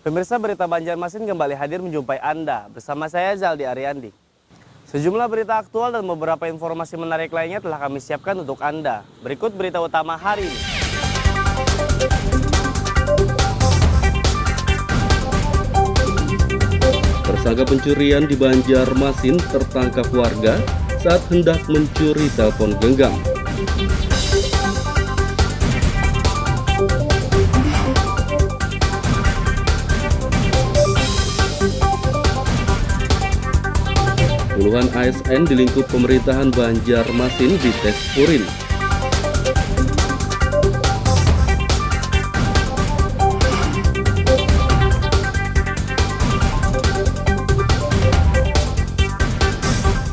Pemirsa, berita Banjarmasin kembali hadir menjumpai Anda. Bersama saya Zaldi Ariandi. Sejumlah berita aktual dan beberapa informasi menarik lainnya telah kami siapkan untuk Anda. Berikut berita utama hari ini. Tersangka pencurian di Banjarmasin tertangkap warga saat hendak mencuri telepon genggam. Puluhan ASN di lingkup pemerintahan Banjarmasin dites urin.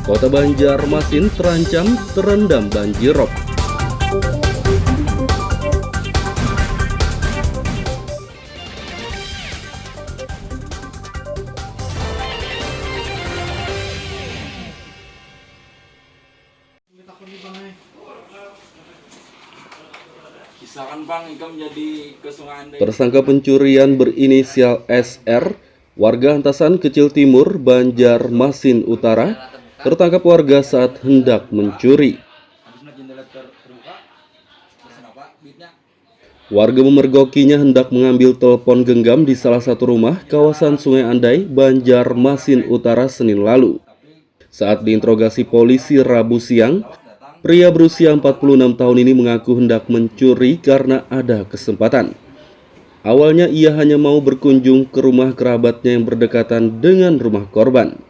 Kota Banjarmasin terancam terendam banjirop. Tersangka pencurian berinisial SR, warga Antasan Kecil Timur, Banjarmasin Utara, tertangkap warga saat hendak mencuri. Warga memergokinya hendak mengambil telepon genggam di salah satu rumah kawasan Sungai Andai, Banjarmasin Utara, Senin lalu. Saat diinterogasi polisi Rabu siang, pria berusia 46 tahun ini mengaku hendak mencuri karena ada kesempatan. Awalnya ia hanya mau berkunjung ke rumah kerabatnya yang berdekatan dengan rumah korban.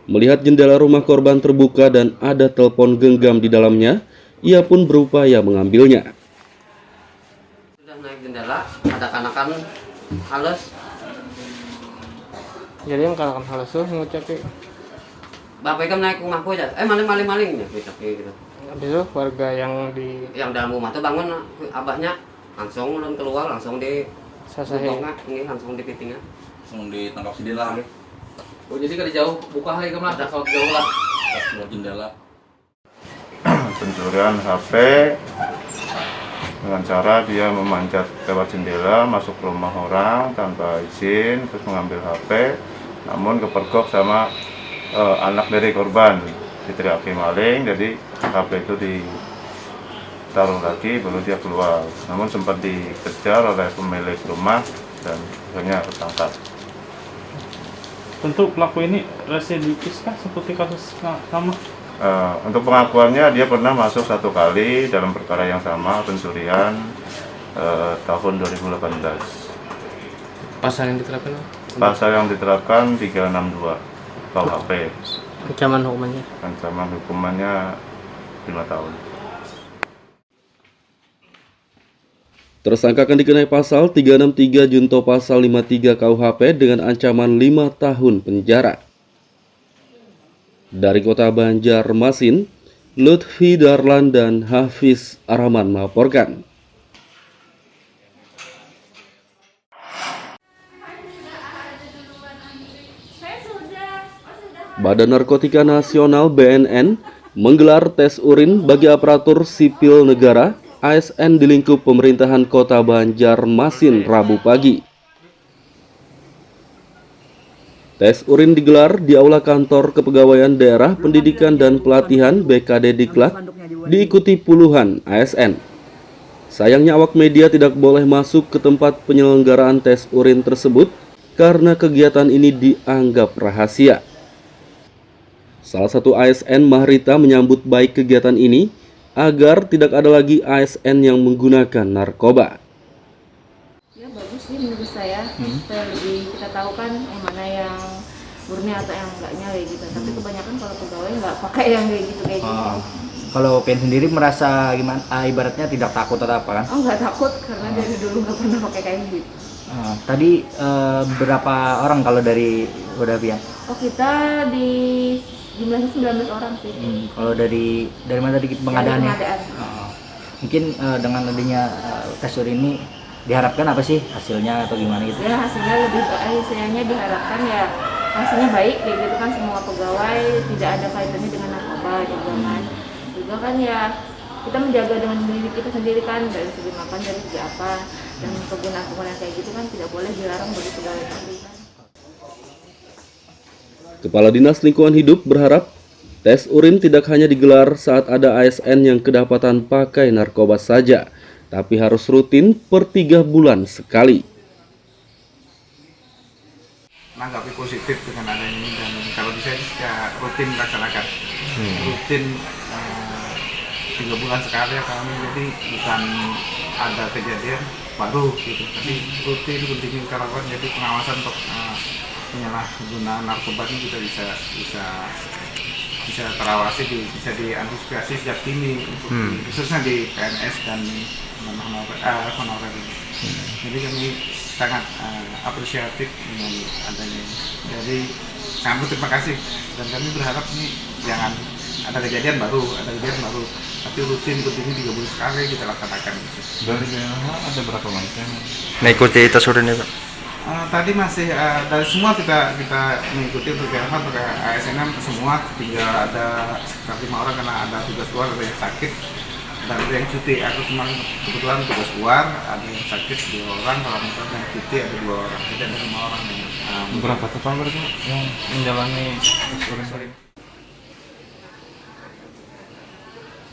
Melihat jendela rumah korban terbuka dan ada telepon genggam di dalamnya, ia pun berupaya mengambilnya. Sudah naik jendela, ada kanakan halus. Jadi yang kanakan halus tuh ngucapin. Bapak ikan naik rumahku aja, maling-malingnya gitu. Habis itu warga yang dalam rumah tuh bangun, abahnya langsung keluar, langsung di sasahe. Ini langsung di pitingnya. Langsung ditangkap si Dela. Oh jadi kalau jauh buka hari kemana? Ada kalau jauh lah. Pas keluar jendela. Pencurian HP dengan cara dia memanjat lewat jendela masuk ke rumah orang tanpa izin, terus mengambil HP, namun kepergok sama anak dari korban, diteriaki maling, jadi HP itu ditaruh lagi baru dia keluar, namun sempat dikejar oleh pemilik rumah dan akhirnya tertangkap. Tentu pelaku ini residivis kah seperti kasus sama? Untuk pengakuannya dia pernah masuk 1 kali dalam perkara yang sama, pencurian tahun 2018. Pasal yang diterapkan? Pasal yang diterapkan 362 KUHP. Ancaman hukumannya? Ancaman hukumannya 5 tahun. Tersangka akan dikenai pasal 363 junto pasal 53 KUHP dengan ancaman 5 tahun penjara. Dari Kota Banjarmasin, Lutfi Darlan dan Hafiz Arhaman melaporkan. Badan Narkotika Nasional BNN menggelar tes urin bagi aparatur sipil negara ASN di lingkup pemerintahan Kota Banjarmasin Rabu pagi. Tes urin digelar di Aula Kantor Kepegawaian Daerah Pendidikan dan Pelatihan BKD Diklat, diikuti puluhan ASN. Sayangnya awak media tidak boleh masuk ke tempat penyelenggaraan tes urin tersebut karena kegiatan ini dianggap rahasia. Salah satu ASN, Mahrita, menyambut baik kegiatan ini agar tidak ada lagi ASN yang menggunakan narkoba. Ya bagus sih menurut saya, supaya lebih kita tahu kan yang mana yang murni atau yang enggaknya kayak gitu. Tapi kebanyakan kalau pegawai nggak pakai yang kayak gitu gitu. Kalau Pian sendiri merasa gimana? Ibaratnya tidak takut atau apa kan? Oh nggak takut karena dari dulu nggak pernah pakai kayak gitu. Tadi berapa orang kalau dari udah Pian? Oh kita di jumlahnya 19 orang sih. Kalau dari mana tadi pengadaannya? Pengadaan. Mungkin dengan adanya tes urin ini diharapkan apa sih hasilnya atau gimana gitu? Ya hasilnya diharapkan ya hasilnya baik kayak gitu kan, semua pegawai tidak ada kaitannya dengan narkoba juga kan. Juga kan ya kita menjaga dengan diri kita sendiri kan, dari segi makan, dari segi apa. Dan penggunaan yang kayak gitu kan tidak boleh dilarang bagi pegawai negeri kan. Kepala Dinas Lingkungan Hidup berharap tes urin tidak hanya digelar saat ada ASN yang kedapatan pakai narkoba saja, tapi harus rutin per 3 bulan sekali. Menanggapi positif dengan adanya ini, dan kalau bisa kita rutin laksanakan, rutin 3 bulan sekali ya kami, jadi bukan ada kejadian baru gitu, tapi rutin kita lakukan, jadi pengawasan untuk penyalahgunaan narkoba ini kita bisa terawasi, bisa diantisipasi sejak dini, khususnya di PNS dan honorer ini. Jadi kami sangat apresiatif dengan adanya ini. Jadi sangat berterima kasih, dan kami berharap ini jangan ada kejadian baru, tapi rutin 3 bulan sekali kita laksanakan. Dari BNH ada berapa macam? Mengikuti tes urin itu? Tadi masih dari semua kita mengikuti untuk BNH, untuk ASN semua, tinggal ada sekitar 5 orang karena ada tugas luar, ada yang sakit dan ada yang cuti. Aku kemarin kebetulan tugas luar, ada yang sakit 2 orang, kalau misalnya yang cuti ada 2 orang, jadi ada 5 orang. Berapa total berarti yang menjalani tes urin?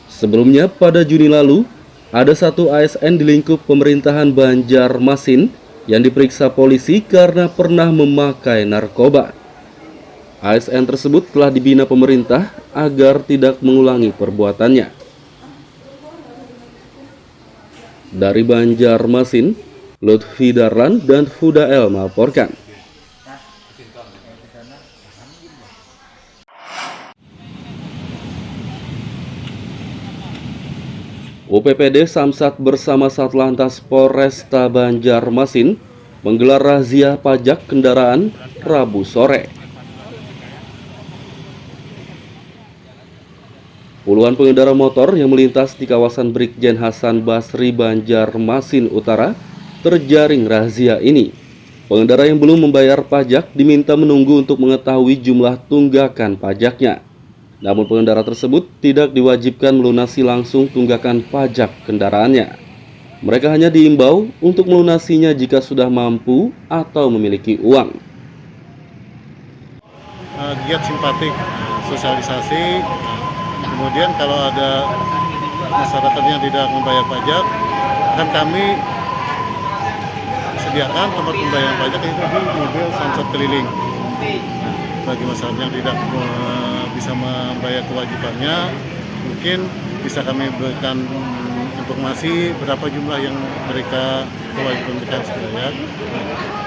Sebelumnya pada Juni lalu, ada 1 ASN di lingkup pemerintahan Banjarmasin yang diperiksa polisi karena pernah memakai narkoba. ASN tersebut telah dibina pemerintah agar tidak mengulangi perbuatannya. Dari Banjarmasin, Lutfi Darlan dan Fudael melaporkan. UPPD Samsat bersama Satlantas Polresta Banjarmasin menggelar razia pajak kendaraan Rabu sore. Puluhan pengendara motor yang melintas di kawasan Brigjen Hasan Basri Banjarmasin Utara terjaring razia ini. Pengendara yang belum membayar pajak diminta menunggu untuk mengetahui jumlah tunggakan pajaknya. Namun pengendara tersebut tidak diwajibkan melunasi langsung tunggakan pajak kendaraannya. Mereka hanya diimbau untuk melunasinya jika sudah mampu atau memiliki uang. Giat simpatik, sosialisasi, kemudian kalau ada masyarakat yang tidak membayar pajak, akan kami sediakan tempat pembayaran pajak itu di mobil Samsat keliling. Bagi masyarakat yang tidak bisa membayar kewajibannya, mungkin bisa kami berikan informasi berapa jumlah yang mereka kewajiban bayar.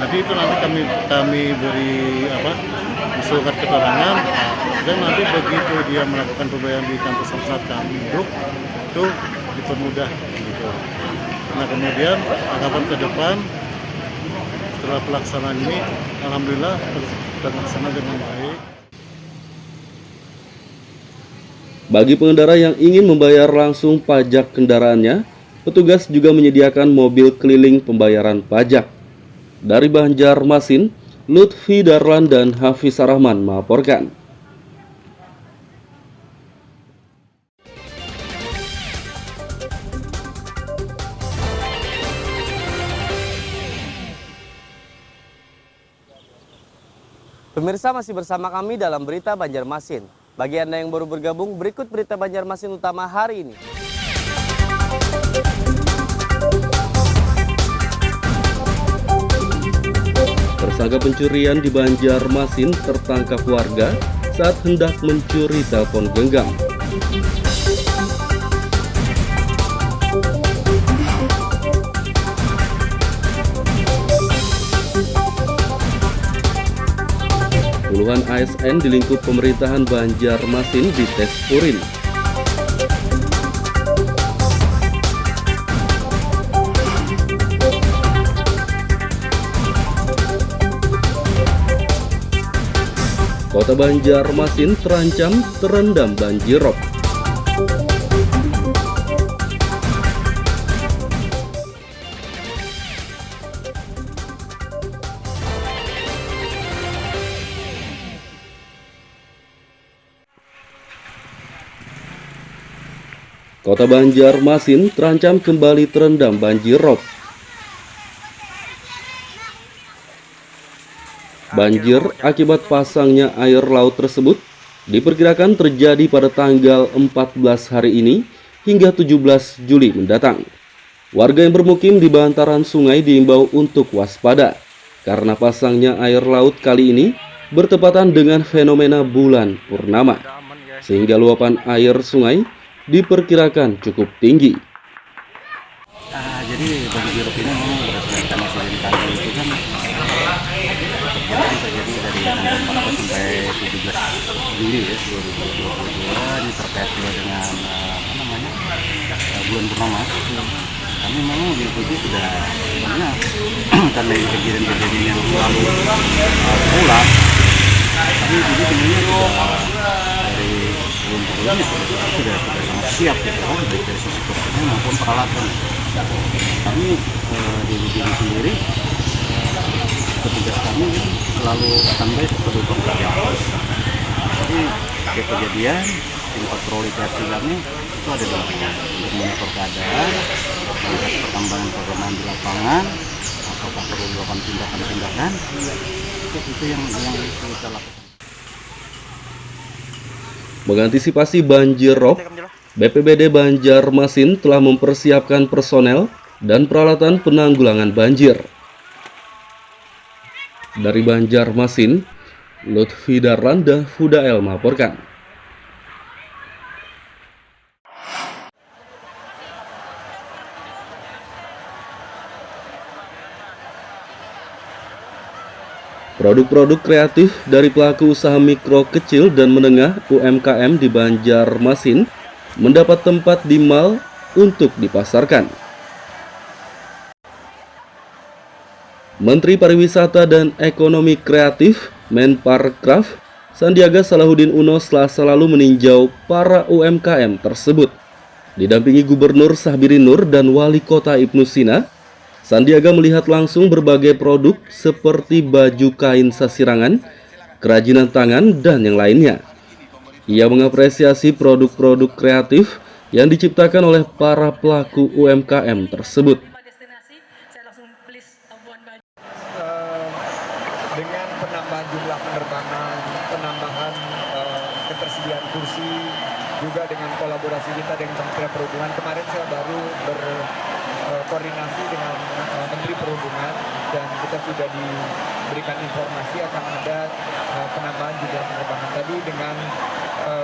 Nanti itu kami beri surat keterangan, dan nanti begitu dia melakukan pembayaran di kantor Samsat kami itu dipermudah gitu. Nah kemudian harapan ke depan setelah pelaksanaan ini, alhamdulillah terlaksana dengan baik. Bagi pengendara yang ingin membayar langsung pajak kendaraannya, petugas juga menyediakan mobil keliling pembayaran pajak. Dari Banjarmasin, Lutfi Darlan dan Hafiz Rahman melaporkan. Pemirsa, masih bersama kami dalam Berita Banjarmasin. Bagi Anda yang baru bergabung, berikut Berita Banjarmasin utama hari ini. Tersangka pencurian di Banjarmasin tertangkap warga saat hendak mencuri telepon genggam. Puluhan ASN di lingkup pemerintahan Banjarmasin dites urin. Kota Banjarmasin terancam terendam banjir rob. Kota Banjarmasin terancam kembali terendam banjir rob. Banjir akibat pasangnya air laut tersebut diperkirakan terjadi pada tanggal 14 hari ini hingga 17 Juli mendatang. Warga yang bermukim di bantaran sungai diimbau untuk waspada karena pasangnya air laut kali ini bertepatan dengan fenomena bulan purnama, sehingga luapan air sungai diperkirakan cukup tinggi. Jadi banjir ini memang berdasarkan insiden tanggal itu kan terjadi dari tanggal 14 sampai 17 Juli ya 2022. Ini terkait juga dengan bulan purnama. Kami memang mengikuti sudah banyak karena kejadian-kejadian yang selalu berulang. Tapi ini sebenarnya dari sebelum-sebelumnya sudah sangat siap gitu kan, baik dari sisi personel maupun peralatan. Kami di BPBD sendiri petugas kami selalu standby seperti pekerjaan. Jadi setiap kejadian tim patroli TFC kami itu ada di lapangan untuk memonitor keadaan, melihat perkembangan di lapangan, apakah perlu dilakukan tindakan-tindakan. Itu yang kita lakukan. Mengantisipasi banjir rob, BPBD Banjarmasin telah mempersiapkan personel dan peralatan penanggulangan banjir. Dari Banjarmasin, Lutfi Darlan dan Fudael melaporkan. Produk-produk kreatif dari pelaku usaha mikro, kecil, dan menengah UMKM di Banjarmasin mendapat tempat di mal untuk dipasarkan. Menteri Pariwisata dan Ekonomi Kreatif Menparkraf Sandiaga Salahuddin Uno Selasa lalu meninjau para UMKM tersebut. Didampingi Gubernur Sahbiri Nur dan Wali Kota Ibnu Sina, Sandiaga melihat langsung berbagai produk seperti baju kain sasirangan, kerajinan tangan, dan yang lainnya. Ia mengapresiasi produk-produk kreatif yang diciptakan oleh para pelaku UMKM tersebut. Dengan penambahan jumlah penerbangan, penambahan ketersediaan kursi, juga dengan kolaborasi kita dengan Kementerian Perhubungan. Kemarin saya baru berkoordinasi dengan Menteri Perhubungan dan kita sudah diberikan informasi akan ada penambahan jumlah penerbangan. Tadi dengan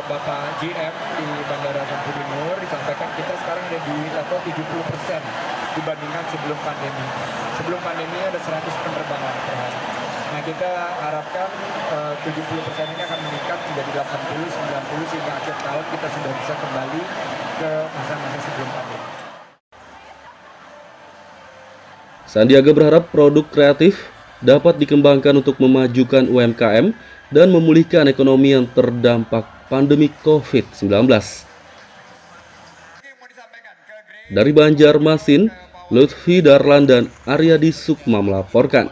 Bapak GM di Bandara Samsudin Nur disampaikan kita sekarang ada di level 70% dibandingkan sebelum pandemi. Sebelum pandemi ada 100 penerbangan per hari. Nah, kita harapkan 70% ini akan meningkat menjadi 80, 90 sehingga akhir tahun kita sudah bisa kembali ke masa-masa sebelum pandemi. Sandiaga berharap produk kreatif dapat dikembangkan untuk memajukan UMKM dan memulihkan ekonomi yang terdampak pandemi COVID-19. Dari Banjarmasin, Lutfi Darlan dan Aryadi Sukma melaporkan.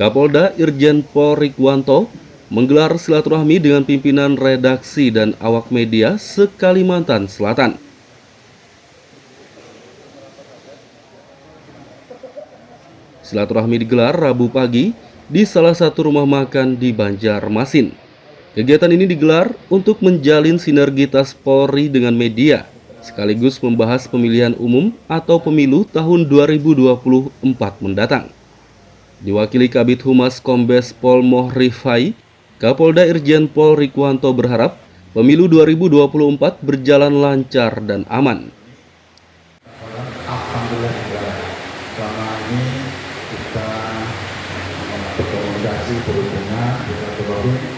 Kapolda Irjen Pol Rikwanto menggelar silaturahmi dengan pimpinan redaksi dan awak media se-Kalimantan Selatan. Silaturahmi digelar Rabu pagi di salah satu rumah makan di Banjarmasin. Kegiatan ini digelar untuk menjalin sinergitas Polri dengan media, sekaligus membahas pemilihan umum atau pemilu tahun 2024 mendatang. Diwakili Kabid Humas Kombes Pol Mohrifai, Kapolda Irjen Pol Rikwanto berharap pemilu 2024 berjalan lancar dan aman. Alhamdulillah, selama ini kita berkomunikasi, berhubungan, berkolaborasi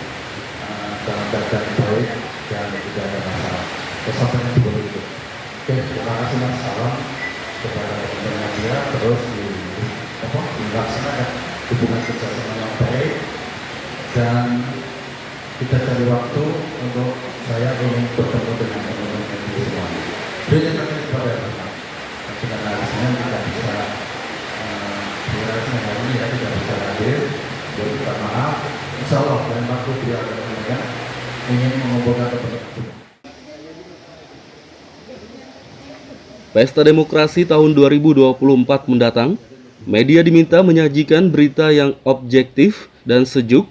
dalam keadaan baik dan tidak ada masalah. Kesampaian juga begitu. Oke, terima kasih Mas. Salam kepada teman-teman media, terus dilaksanakan hubungan kerjasama yang baik dan kita cari waktu untuk saya ingin bertemu dengan teman-teman media semua. Berikan kami kepada Bapak. Kita harusnya tidak bisa hari ini ya tidak bisa hadir. Jadi kita maaf. Insya Allah dalam waktu dia akan ingin mengumpulkan teman-teman. Pesta Demokrasi tahun 2024 mendatang, media diminta menyajikan berita yang objektif dan sejuk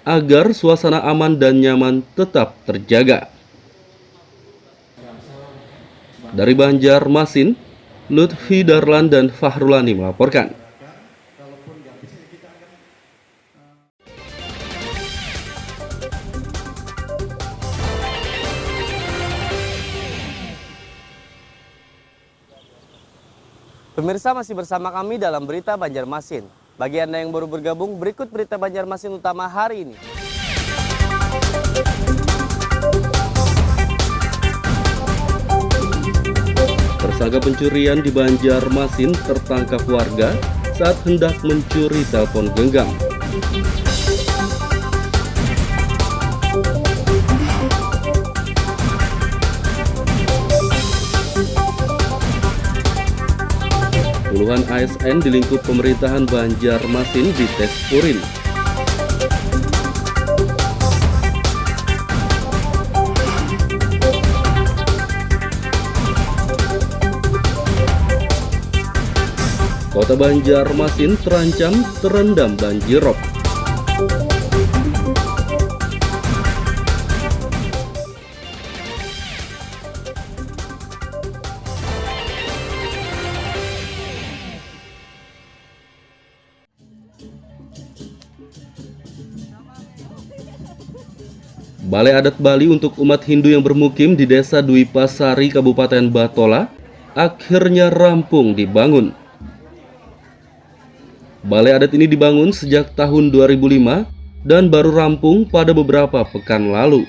agar suasana aman dan nyaman tetap terjaga. Dari Banjarmasin, Lutfi Darlan dan Fahrulani melaporkan. Pemirsa, masih bersama kami dalam Berita Banjarmasin. Bagi Anda yang baru bergabung, berikut Berita Banjarmasin utama hari ini. Tersangka pencurian di Banjarmasin tertangkap warga saat hendak mencuri telepon genggam. Puluhan ASN di lingkup pemerintahan Banjarmasin dites urin. Kota Banjarmasin terancam terendam banjirop. Balai Adat Bali untuk umat Hindu yang bermukim di Desa Dwi Pasari, Kabupaten Batola, akhirnya rampung dibangun. Balai adat ini dibangun sejak tahun 2005 dan baru rampung pada beberapa pekan lalu.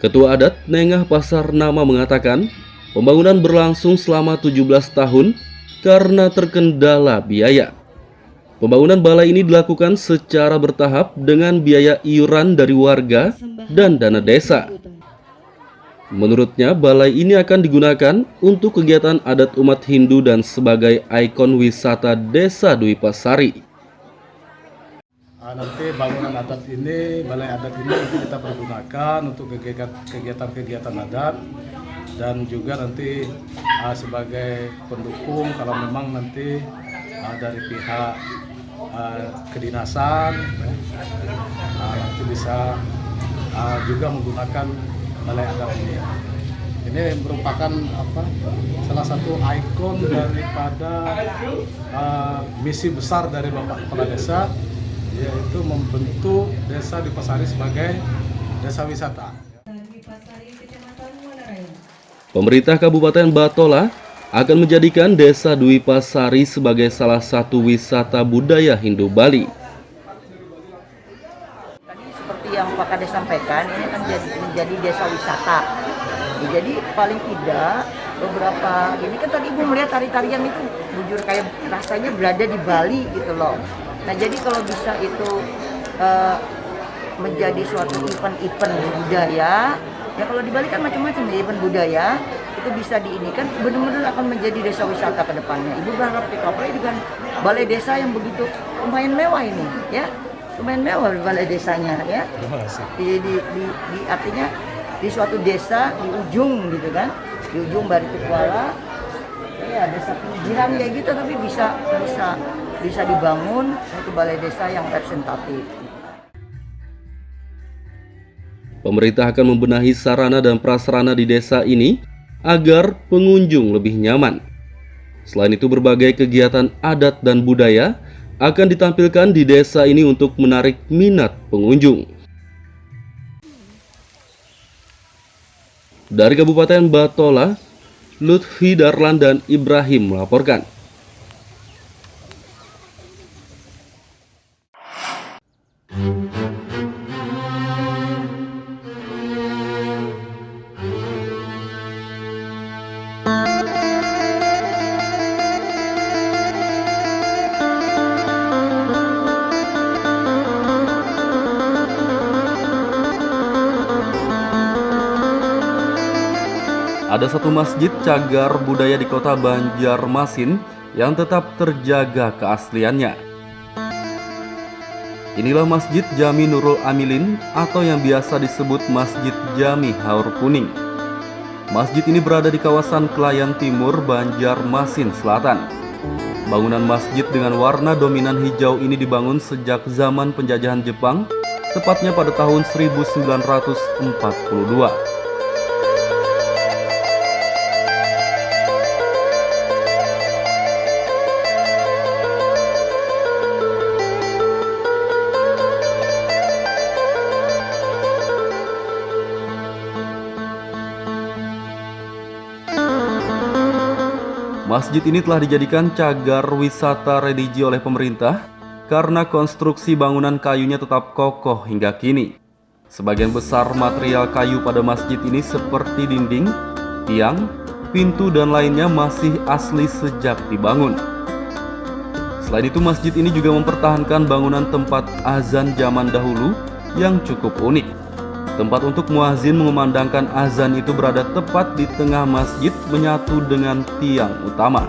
Ketua Adat Nengah Pasar Nama mengatakan, pembangunan berlangsung selama 17 tahun karena terkendala biaya. Pembangunan balai ini dilakukan secara bertahap dengan biaya iuran dari warga dan dana desa. Menurutnya, balai ini akan digunakan untuk kegiatan adat umat Hindu dan sebagai ikon wisata Desa Dwi Pasari. Nanti bangunan adat ini, balai adat ini nanti kita pergunakan untuk kegiatan-kegiatan adat dan juga nanti sebagai pendukung kalau memang nanti dari pihak kedinasan nanti bisa juga menggunakan balai adat ini. Ini merupakan salah satu ikon daripada misi besar dari Bapak Kepala Desa, yaitu membentuk Desa Dwi Pasari sebagai desa wisata. Pemerintah Kabupaten Batola akan menjadikan Desa Dwi Pasari sebagai salah satu wisata budaya Hindu Bali. Tadi seperti yang Pak Kades sampaikan, ini akan menjadi desa wisata. Jadi paling tidak beberapa ini kan tadi Ibu melihat tari-tarian itu jujur kayak rasanya berada di Bali gitu loh. Nah jadi kalau bisa itu menjadi suatu event budaya, ya kalau di Bali kan macam-macam ya event budaya, itu bisa diinikan benar-benar akan menjadi desa wisata ke depannya. Ibu berharap apalagi dengan balai desa yang begitu lumayan mewah ini ya, lumayan mewah balai desanya ya. Artinya di suatu desa di ujung gitu kan, di ujung Barito Kuala, ya desa pinggiran kayak gitu, tapi bisa dibangun suatu balai desa yang representatif. Pemerintah akan membenahi sarana dan prasarana di desa ini agar pengunjung lebih nyaman. Selain itu, berbagai kegiatan adat dan budaya akan ditampilkan di desa ini untuk menarik minat pengunjung. Dari Kabupaten Batola, Lutfi Darlan dan Ibrahim melaporkan. Ada satu masjid cagar budaya di kota Banjarmasin yang tetap terjaga keasliannya. Inilah Masjid Jami Nurul Amilin atau yang biasa disebut Masjid Jami Haur Kuning. Masjid ini berada di kawasan Kelayan Timur, Banjarmasin Selatan. Bangunan masjid dengan warna dominan hijau ini dibangun sejak zaman penjajahan Jepang, tepatnya pada tahun 1942. Masjid ini telah dijadikan cagar wisata religi oleh pemerintah karena konstruksi bangunan kayunya tetap kokoh hingga kini. Sebagian besar material kayu pada masjid ini seperti dinding, tiang, pintu dan lainnya masih asli sejak dibangun. Selain itu, masjid ini juga mempertahankan bangunan tempat azan zaman dahulu yang cukup unik. Tempat untuk muazin mengumandangkan azan itu berada tepat di tengah masjid menyatu dengan tiang utama.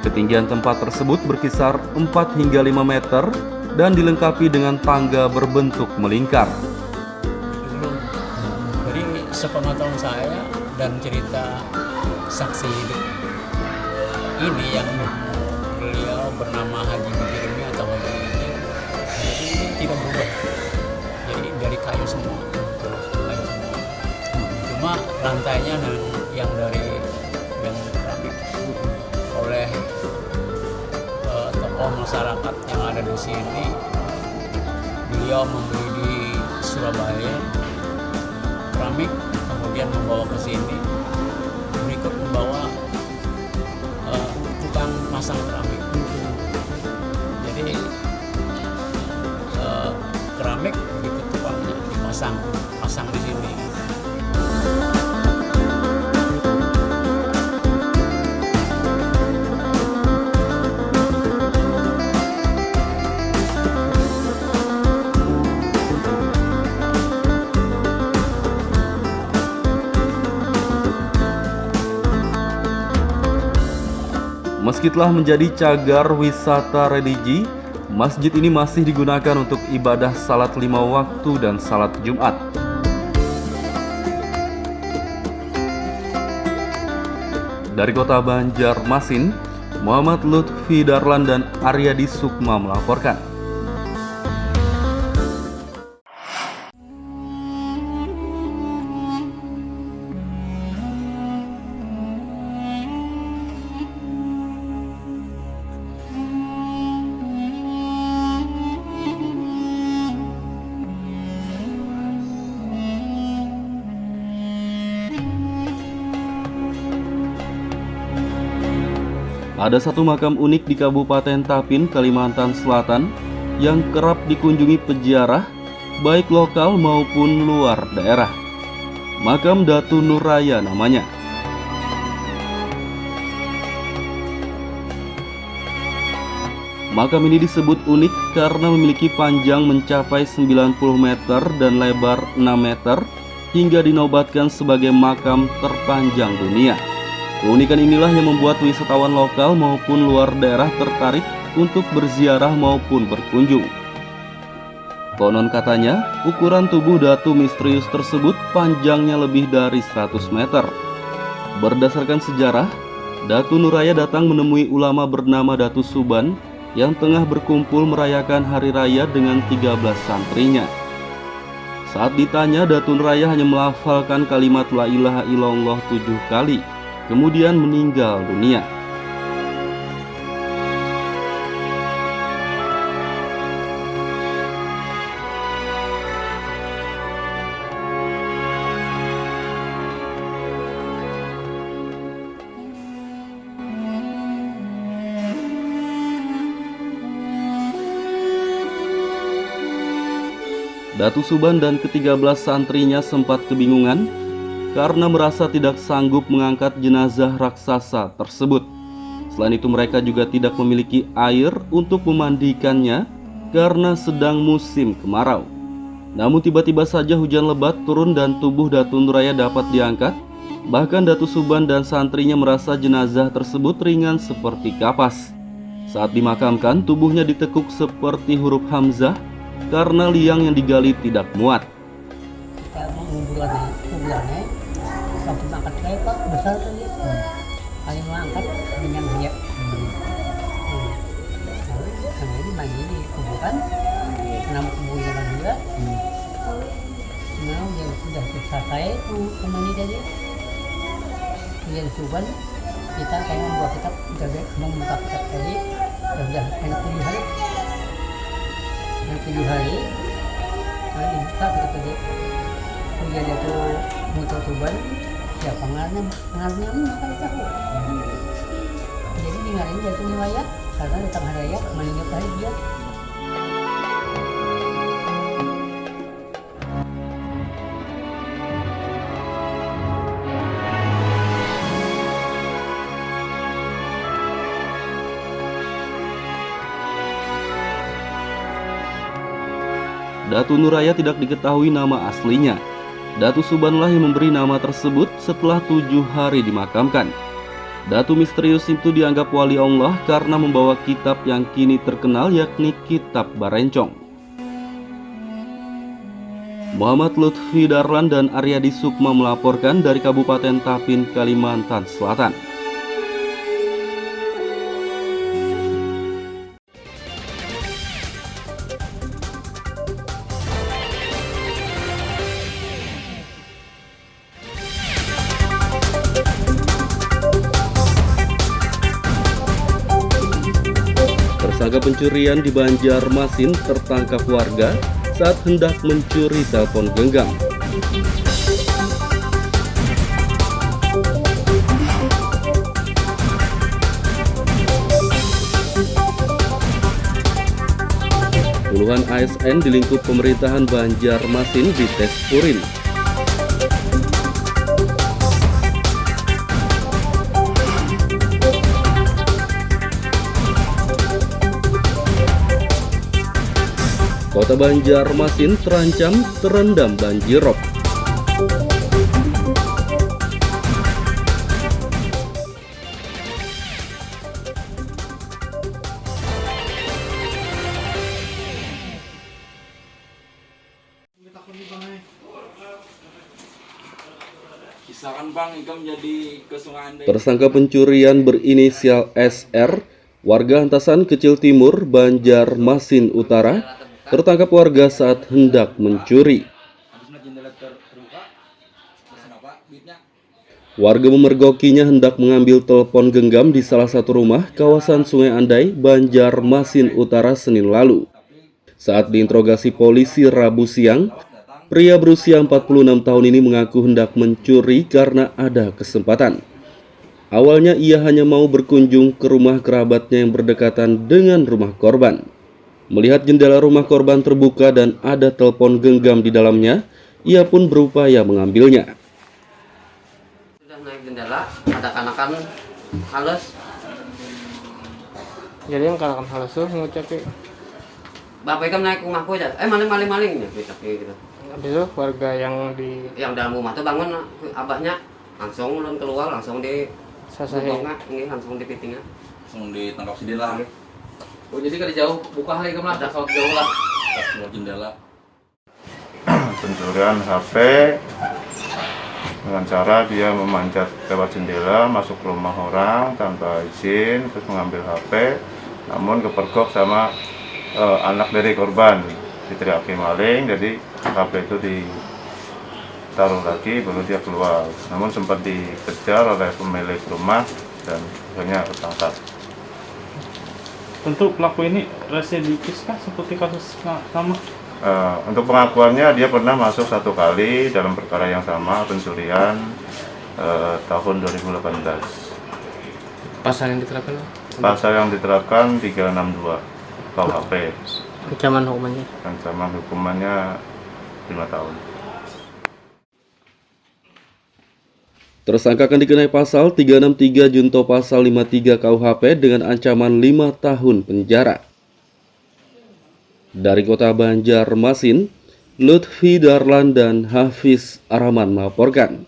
Ketinggian tempat tersebut berkisar 4 hingga 5 meter dan dilengkapi dengan tangga berbentuk melingkar. Jadi sepengetahuan saya dan cerita saksi hidup ini yang beliau bernama Haji Mujirimi atau Haji ini tidak berubah. Jadi dari kayu semua. Cuma lantainya yang keramik oleh tokoh masyarakat yang ada di sini. Beliau membeli di Surabaya keramik, kemudian membawa ke sini, berikut membawa tukang masang keramik. Jadi keramik begitu tukangnya pasang di sini. Meski telah menjadi cagar wisata religi, masjid ini masih digunakan untuk ibadah salat 5 waktu dan salat Jumat. Dari kota Banjarmasin, Muhammad Lutfi Darlan dan Aryadi Sukma melaporkan. Ada satu makam unik di Kabupaten Tapin, Kalimantan Selatan yang kerap dikunjungi peziarah, baik lokal maupun luar daerah. Makam Datu Nuraya namanya. Makam ini disebut unik karena memiliki panjang mencapai 90 meter dan lebar 6 meter hingga dinobatkan sebagai makam terpanjang dunia. Keunikan inilah yang membuat wisatawan lokal maupun luar daerah tertarik untuk berziarah maupun berkunjung. Konon katanya, ukuran tubuh Datu misterius tersebut panjangnya lebih dari 100 meter. Berdasarkan sejarah, Datu Nuraya datang menemui ulama bernama Datu Suban yang tengah berkumpul merayakan hari raya dengan 13 santrinya. Saat ditanya, Datu Nuraya hanya melafalkan kalimat La ilaha illallah 7 kali. Kemudian meninggal dunia. Datu Suban dan ke-13 santrinya sempat kebingungan karena merasa tidak sanggup mengangkat jenazah raksasa tersebut. Selain itu, mereka juga tidak memiliki air untuk memandikannya karena sedang musim kemarau. Namun tiba-tiba saja hujan lebat turun dan tubuh Datu Nuraya dapat diangkat. Bahkan Datu Suban dan santrinya merasa jenazah tersebut ringan seperti kapas. Saat dimakamkan, tubuhnya ditekuk seperti huruf Hamzah karena liang yang digali tidak muat. Kita mengumpulkan kuburannya, sampai angkat Saya Pak besar tadi. Paling mengangkat dengan dia. Karena ini lagi di kuburan. Enam kuburan juga. Nah, yang sudah selesai itu kembali tadi. Yang suban kita kayak membuat kitab jaga membuka kitab tadi sudah enak 7 hari. Yang 7 hari kalau dibuka kitab tadi. Kemudian itu muncul suban. Ya pengaruhnya makan tahu. Jadi dengarin dari riwayat karena datang hari raya meninggal hari dia. Datu Nuraya tidak diketahui nama aslinya. Datu Subanlah yang memberi nama tersebut setelah 7 hari dimakamkan. Datu misterius itu dianggap wali Allah karena membawa kitab yang kini terkenal yakni Kitab Barencong. Muhammad Lutfi Darlan dan Aryadi Sukma melaporkan dari Kabupaten Tapin, Kalimantan Selatan. Tersangka pencurian di Banjarmasin tertangkap warga saat hendak mencuri telepon genggam. Puluhan ASN di lingkup pemerintahan Banjarmasin dites urin. Kota Banjarmasin terancam terendam banjir rob. Sisakan Bang, Ikam jadi ke Sungai Andai. Tersangka pencurian berinisial SR, warga Antasan Kecil Timur, Banjarmasin Utara, tertangkap warga saat hendak mencuri. Warga memergokinya hendak mengambil telepon genggam di salah satu rumah kawasan Sungai Andai, Banjarmasin Utara Senin lalu. Saat diinterogasi polisi Rabu siang, pria berusia 46 tahun ini mengaku hendak mencuri karena ada kesempatan. Awalnya ia hanya mau berkunjung ke rumah kerabatnya yang berdekatan dengan rumah korban. Melihat jendela rumah korban terbuka dan ada telepon genggam di dalamnya, ia pun berupaya mengambilnya. Sudah naik jendela, ada kanakan halus. Jadi yang kanakan halus tuh ngucapin. Bapak Ikam naik rumahku aja. Maling-malingnya gitu. Habis itu warga yang dalam rumah tuh bangun abahnya langsung ulun keluar langsung di ini langsung di pitingnya. Langsung ditangkap si Dela. Oh jadi kalau jauh buka hari kemana? Ada kalau jauh lah. Pas keluar jendela. Pencurian HP dengan cara dia memanjat lewat jendela masuk ke rumah orang tanpa izin, terus mengambil HP, namun kepergok sama anak dari korban, diteriaki maling, jadi HP itu ditaruh lagi baru dia keluar, namun sempat dikejar oleh pemilik rumah dan akhirnya tertangkap. Tentu pelaku ini residivis kah seperti kasus sama? Untuk pengakuannya dia pernah masuk 1 kali dalam perkara yang sama, pencurian tahun 2018. pasal yang diterapkan? Pasal yang diterapkan 362 KUHP. Ancaman hukumannya? Ancaman hukumannya 5 tahun. Tersangka akan dikenai pasal 363 junto pasal 53 KUHP dengan ancaman 5 tahun penjara. Dari kota Banjarmasin, Lutfi Darlan dan Hafiz Arahman melaporkan.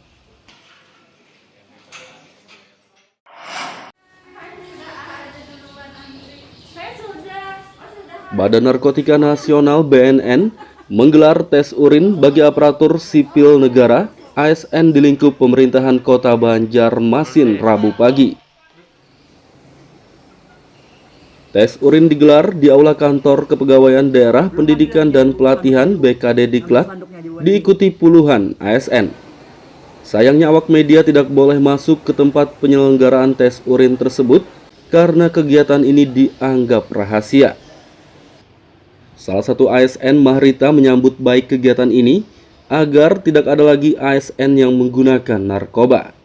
Badan Narkotika Nasional BNN menggelar tes urin bagi aparatur sipil negara ASN di lingkup pemerintahan Kota Banjarmasin Rabu pagi. Tes urin digelar di Aula Kantor Kepegawaian Daerah Pendidikan dan Pelatihan BKD Diklat, diikuti puluhan ASN. Sayangnya awak media tidak boleh masuk ke tempat penyelenggaraan tes urin tersebut karena kegiatan ini dianggap rahasia. Salah satu ASN Mahrita menyambut baik kegiatan ini agar tidak ada lagi ASN yang menggunakan narkoba.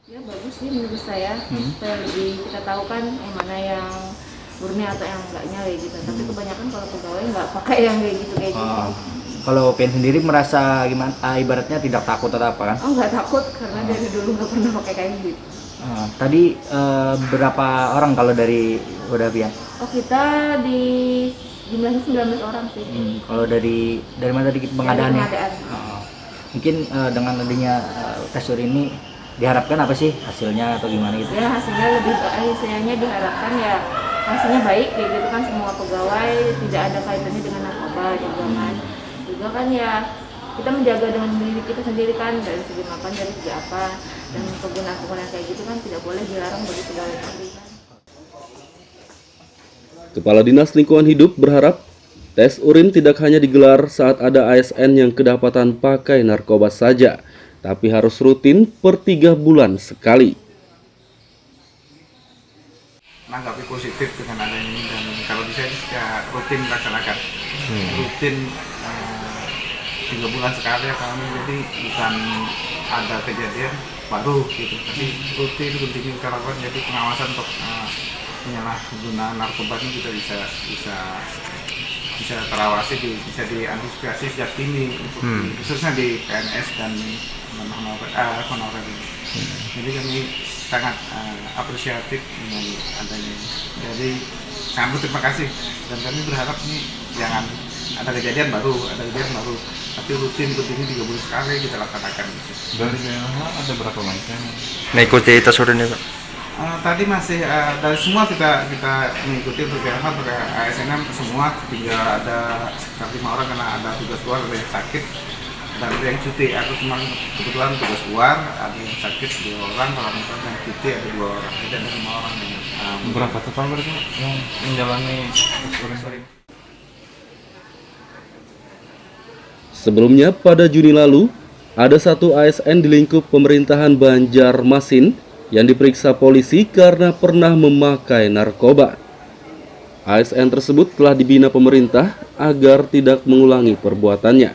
Ya bagus sih menurut saya, supaya lebih kita tahu kan yang mana yang murni atau yang enggaknya kayak gitu. Tapi kebanyakan kalau pegawai nggak pakai yang kayak gitu Kalau PN sendiri merasa gimana? Ibaratnya tidak takut atau apa kan? Oh nggak takut karena dari dulu nggak pernah pakai kayak gitu. Tadi berapa orang kalau dari udah PN? Oh kita di jumlahnya 19 orang sih. Kalau dari mana tadi pengadaannya? Pengadaan. Mungkin dengan adanya tes urin ini diharapkan apa sih hasilnya atau gimana gitu? Ya hasilnya diharapkan ya hasilnya baik kayak gitu kan, semua pegawai tidak ada kaitannya dengan narkoba juga kan. Juga kan ya kita menjaga dengan diri kita sendiri kan, dari segi makan, dari segi apa, dan penggunaan kayak gitu kan tidak boleh dilarang bagi pegawai sendiri kan. Kepala Dinas Lingkungan Hidup berharap tes urin tidak hanya digelar saat ada ASN yang kedapatan pakai narkoba saja, tapi harus rutin per 3 bulan sekali. Menanggapi positif dengan adanya ini, dan kalau bisa ya rutin dilaksanakan. Rutin 3 bulan sekali ya kami, jadi bukan ada kejadian baru gitu, tapi rutin penting kita lakukan, jadi pengawasan untuk penyalahgunaan narkoba ini kita bisa terawasi, bisa diantisipasi sejak dini, khususnya di PNS dan honorer. Jadi kami sangat apresiatif dengan adanya. Jadi sangat berterima kasih, dan kami berharap nih jangan ada kejadian baru, tapi rutin ini 3 bulan sekali kita laksanakan. Dari BLH ada berapa macam? Mengikuti tes urin ini, Pak? Tadi masih dari semua kita mengikuti untuk BLH, untuk ASN semua, tinggal ada sekitar 5 orang karena ada tugas luar, ada yang sakit dan ada yang cuti. Aku cuma kebetulan tugas luar, ada yang sakit 2 orang, kalau misalnya yang cuti ada 2 orang, jadi ada 5 orang. Berapa total berarti yang menjalani tes urin? Sebelumnya pada Juni lalu, ada satu ASN di lingkup pemerintahan Banjarmasin yang diperiksa polisi karena pernah memakai narkoba. ASN tersebut telah dibina pemerintah agar tidak mengulangi perbuatannya.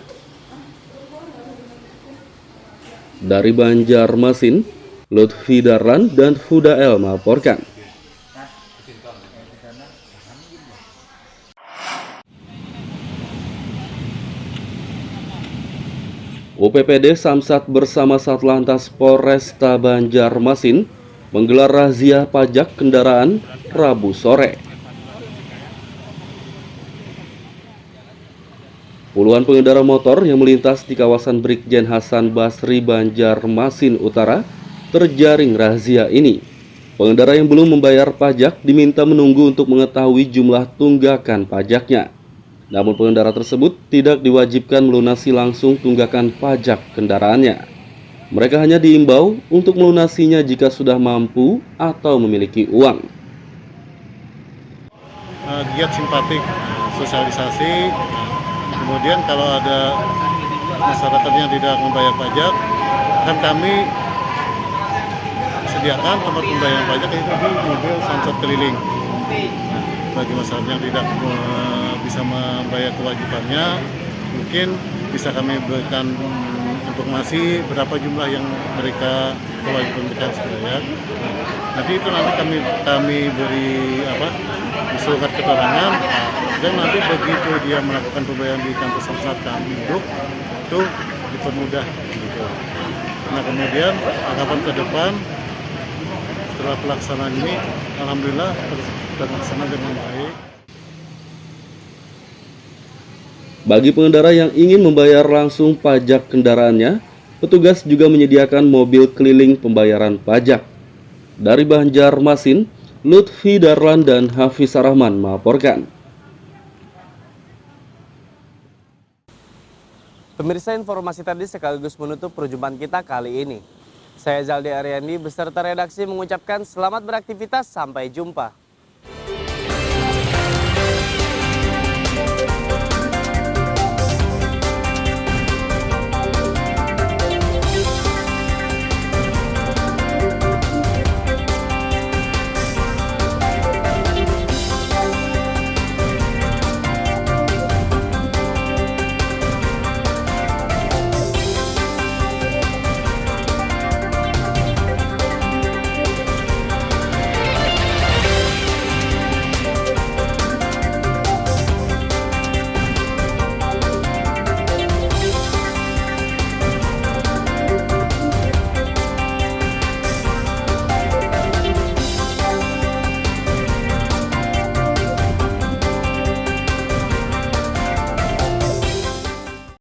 Dari Banjarmasin, Lutfi Darlan dan Fudael melaporkan. UPPD Samsat bersama Satlantas Polresta Banjarmasin menggelar razia pajak kendaraan Rabu sore. Puluhan pengendara motor yang melintas di kawasan Brigjen Hasan Basri Banjarmasin Utara terjaring razia ini. Pengendara yang belum membayar pajak diminta menunggu untuk mengetahui jumlah tunggakan pajaknya. Namun pengendara tersebut tidak diwajibkan melunasi langsung tunggakan pajak kendaraannya. Mereka hanya diimbau untuk melunasinya jika sudah mampu atau memiliki uang. Giat simpatik, sosialisasi, kemudian kalau ada masyarakat yang tidak membayar pajak, akan kami sediakan tempat pembayaran pajak itu di mobil Samsat keliling. Bagi masyarakat yang tidak bisa membayar kewajibannya, mungkin bisa kami berikan informasi berapa jumlah yang mereka kewajiban sebenarnya. Nanti itu kami beri surat keterangan, dan nanti begitu dia melakukan pembayaran di kantor Samsat kami itu dipermudah gitu. Nah kemudian harapan ke depan setelah pelaksanaan ini, alhamdulillah terlaksana dengan baik. Bagi pengendara yang ingin membayar langsung pajak kendaraannya, petugas juga menyediakan mobil keliling pembayaran pajak. Dari Banjarmasin, Lutfi Darlan dan Hafiz Rahman melaporkan. Pemirsa, informasi tadi sekaligus menutup perjumpaan kita kali ini. Saya Zaldi Ariandi beserta redaksi mengucapkan selamat beraktivitas, sampai jumpa.